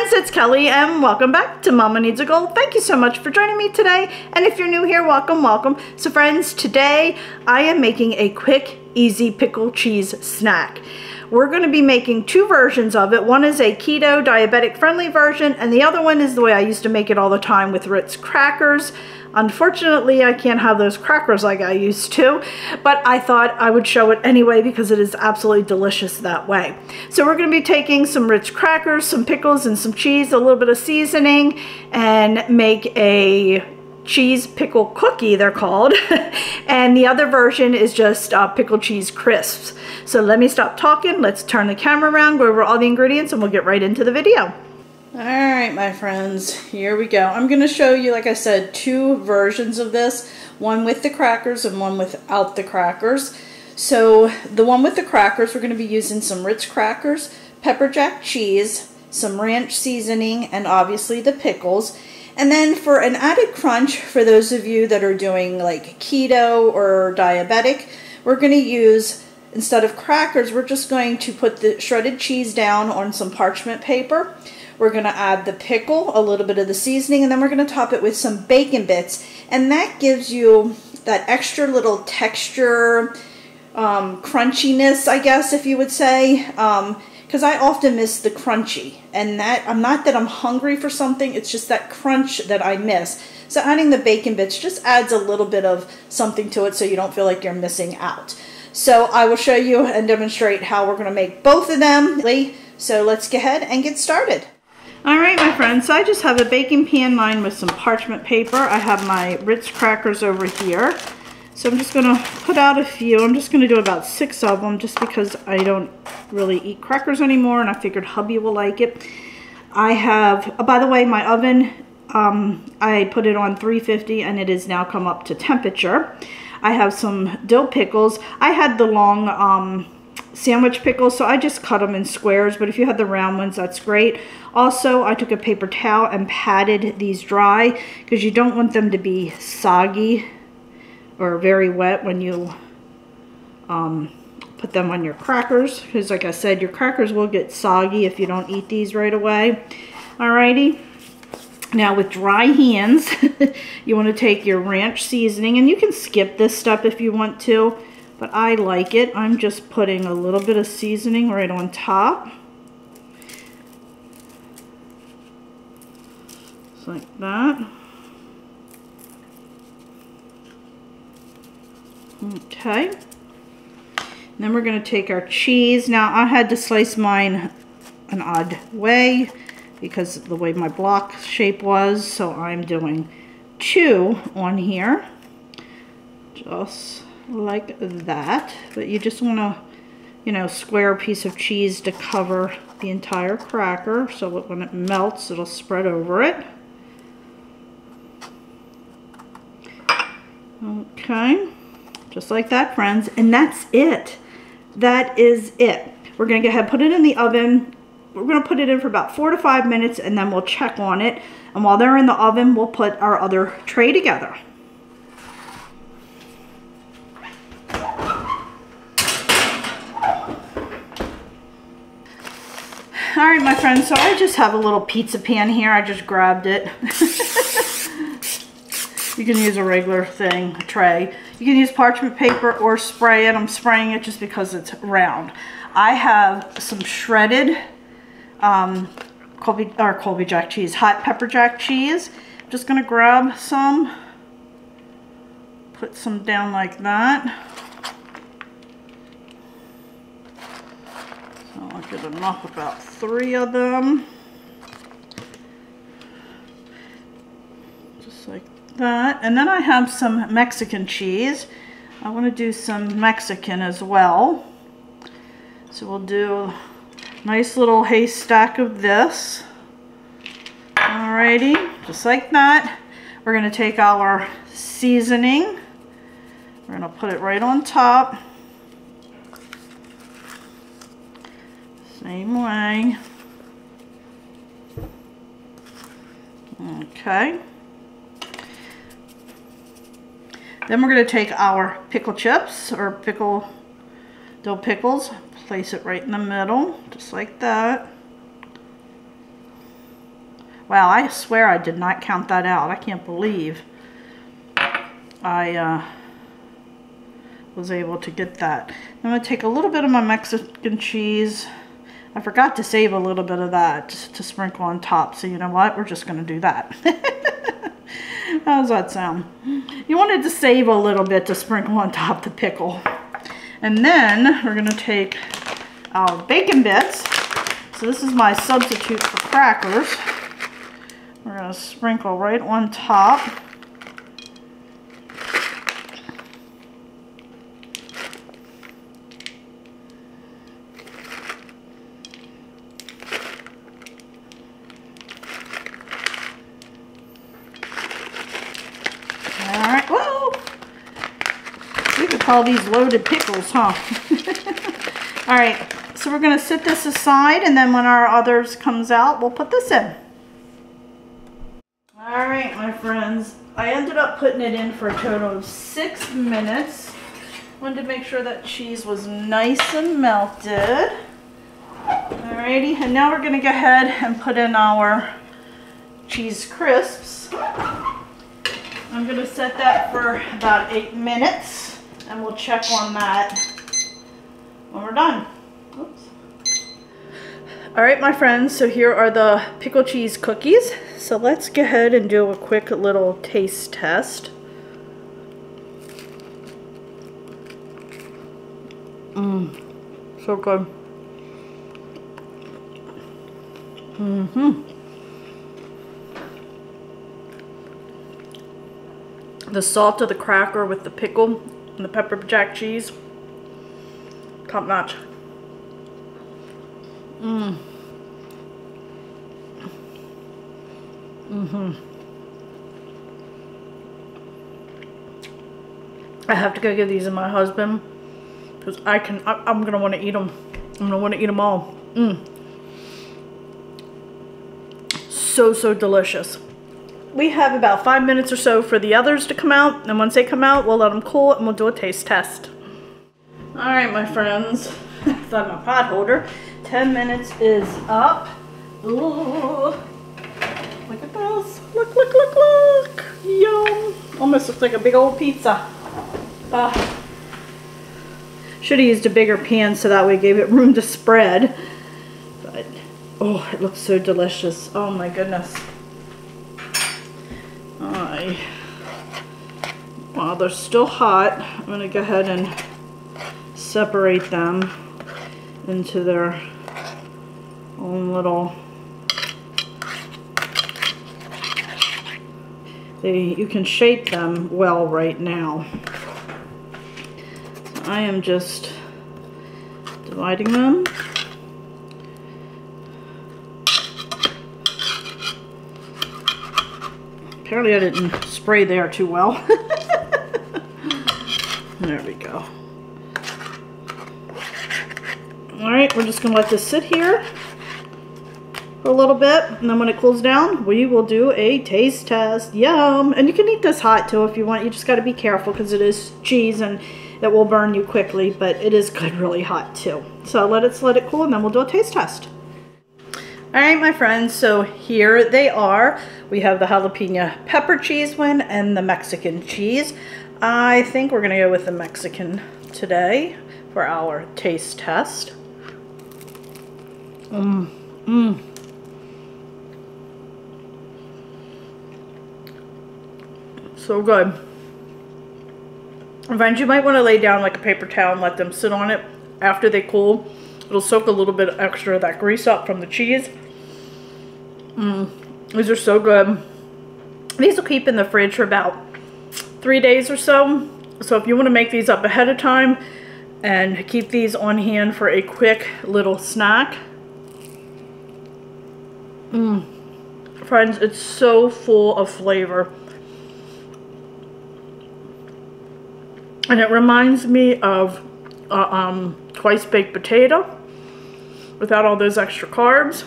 friends, it's Kelly and welcome back to Mama Needs a Goal. Thank you so much for joining me today, and if you're new here, welcome, welcome. So friends, today I am making a quick, easy pickle cheese snack. We're going to be making two versions of it. One is a keto, diabetic friendly version, and the other one is the way I used to make it all the time with Ritz crackers. Unfortunately, I can't have those crackers like I used to, but I thought I would show it anyway because it is absolutely delicious that way. So we're going to be taking some Ritz crackers, some pickles, and some cheese, a little bit of seasoning, and make a cheese pickle cookie, they're called. And the other version is just pickle cheese crisps. So let me stop talking, let's turn the camera around, go over all the ingredients, and we'll get right into the video. Alright my friends, here we go. I'm going to show you, like I said, two versions of this. One with the crackers and one without the crackers. So the one with the crackers, we're going to be using some Ritz crackers, pepper jack cheese, some ranch seasoning, and obviously the pickles. And then for an added crunch, for those of you that are doing like keto or diabetic, we're going to use, instead of crackers, we're just going to put the shredded cheese down on some parchment paper. We're going to add the pickle, a little bit of the seasoning, and then we're going to top it with some bacon bits. And that gives you that extra little texture, crunchiness, I guess, if you would say. Because I often miss the crunchy. And that, not that I'm hungry for something, it's just that crunch that I miss. So adding the bacon bits just adds a little bit of something to it so you don't feel like you're missing out. So I will show you and demonstrate how we're going to make both of them. So let's go ahead and get started. Alright my friends, so I just have a baking pan lined with some parchment paper. I have my Ritz crackers over here. So I'm just going to put out a few. I'm just going to do about 6 of them just because I don't really eat crackers anymore and I figured hubby will like it. I have, oh, by the way, my oven, I put it on 350 and it has now come up to temperature. I have some dill pickles. I had the long sandwich pickles, so I just cut them in squares, but if you have the round ones, that's great. Also, I took a paper towel and patted these dry because you don't want them to be soggy or very wet when you put them on your crackers, because like I said, your crackers will get soggy if you don't eat these right away. Alrighty. Now with dry hands, you want to take your ranch seasoning, and you can skip this step if you want to, but I like it. I'm just putting a little bit of seasoning right on top. Just like that. Okay. And then we're going to take our cheese. Now I had to slice mine an odd way because of the way my block shape was, so I'm doing 2 on here. Just like that. But you just want to, you know, square a piece of cheese to cover the entire cracker so that when it melts it'll spread over it. Okay, just like that, friends, and that's it. That is it. We're going to go ahead and put it in the oven. We're going to put it in for about 4 to 5 minutes and then we'll check on it, and while they're in the oven we'll put our other tray together. Alright my friends, so I just have a little pizza pan here. I just grabbed it. You can use a regular thing, a tray. You can use parchment paper or spray it. I'm spraying it just because it's round. I have some shredded Colby Jack cheese, hot pepper jack cheese. I'm just going to grab some, put some down like that. So I'll get enough, about 3 of them. Just like that. And then I have some Mexican cheese. I want to do some Mexican as well. So we'll do a nice little haystack of this. Alrighty, just like that. We're going to take our seasoning. We're going to put it right on top. Same way. Okay. Then we're going to take our pickle chips or dill pickles, place it right in the middle, just like that. Wow, I swear I did not count that out. I can't believe I was able to get that. I'm going to take a little bit of my Mexican cheese. I forgot to save a little bit of that just to sprinkle on top. So you know what? We're just going to do that. How does that sound? You wanted to save a little bit to sprinkle on top the pickle. And then we're going to take our bacon bits. So this is my substitute for crackers. We're going to sprinkle right on top. Alright, whoa! We could call these loaded pickles, huh? Alright, so we're going to set this aside, and then when our others comes out, we'll put this in. Alright, my friends, I ended up putting it in for a total of 6 minutes. Wanted to make sure that cheese was nice and melted. Alrighty, and now we're going to go ahead and put in our cheese crisps. I'm going to set that for about 8 minutes, and we'll check on that when we're done. Oops. Alright, my friends, so here are the pickle cheese cookies. So let's go ahead and do a quick little taste test. So good. The salt of the cracker with the pickle and the pepper jack cheese, top notch. I have to go give these to my husband because I'm gonna want to eat them. I'm gonna want to eat them all. So delicious. We have about 5 minutes or so for the others to come out, and once they come out, we'll let them cool and we'll do a taste test. Alright, my friends, thought my pot holder. 10 minutes is up. Ooh, look at this. Look. Yum. Almost looks like a big old pizza. Should have used a bigger pan so that way it gave it room to spread. But, oh, it looks so delicious. Oh my goodness. While they're still hot, I'm going to go ahead and separate them into their own little... You can shape them well right now. So I am just dividing them. Apparently I didn't spray there too well. There we go. Alright, we're just going to let this sit here for a little bit, and then when it cools down, we will do a taste test. Yum! And you can eat this hot too if you want. You just got to be careful because it is cheese and it will burn you quickly, but it is good really hot too. So let it cool, and then we'll do a taste test. Alright, my friends, so here they are. We have the jalapeno pepper cheese one and the Mexican cheese. I think we're going to go with the Mexican today for our taste test. So good. Friends, you might want to lay down like a paper towel and let them sit on it after they cool. It'll soak a little bit extra of that grease up from the cheese. These are so good. These will keep in the fridge for about 3 days or so. So if you want to make these up ahead of time and keep these on hand for a quick little snack. Friends, it's so full of flavor. And it reminds me of twice baked potato without all those extra carbs.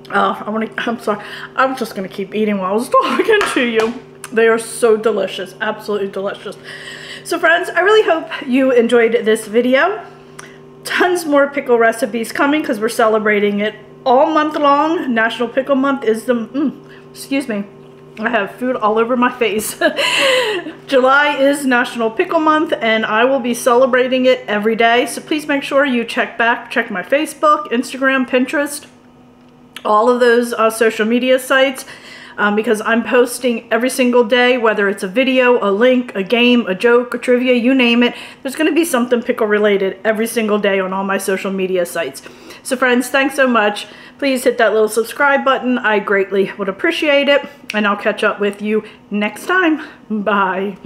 I'm sorry. I was just going to keep eating while I was talking to you. They are so delicious. Absolutely delicious. So friends, I really hope you enjoyed this video. Tons more pickle recipes coming because we're celebrating it all month long. National Pickle Month is the, excuse me, I have food all over my face. July is National Pickle Month, and I will be celebrating it every day. So please make sure you check my Facebook, Instagram, Pinterest, all of those social media sites, because I'm posting every single day, whether it's a video, a link, a game, a joke, a trivia, you name it. There's going to be something pickle related every single day on all my social media sites. So friends, thanks so much. Please hit that little subscribe button. I greatly would appreciate it. And I'll catch up with you next time. Bye.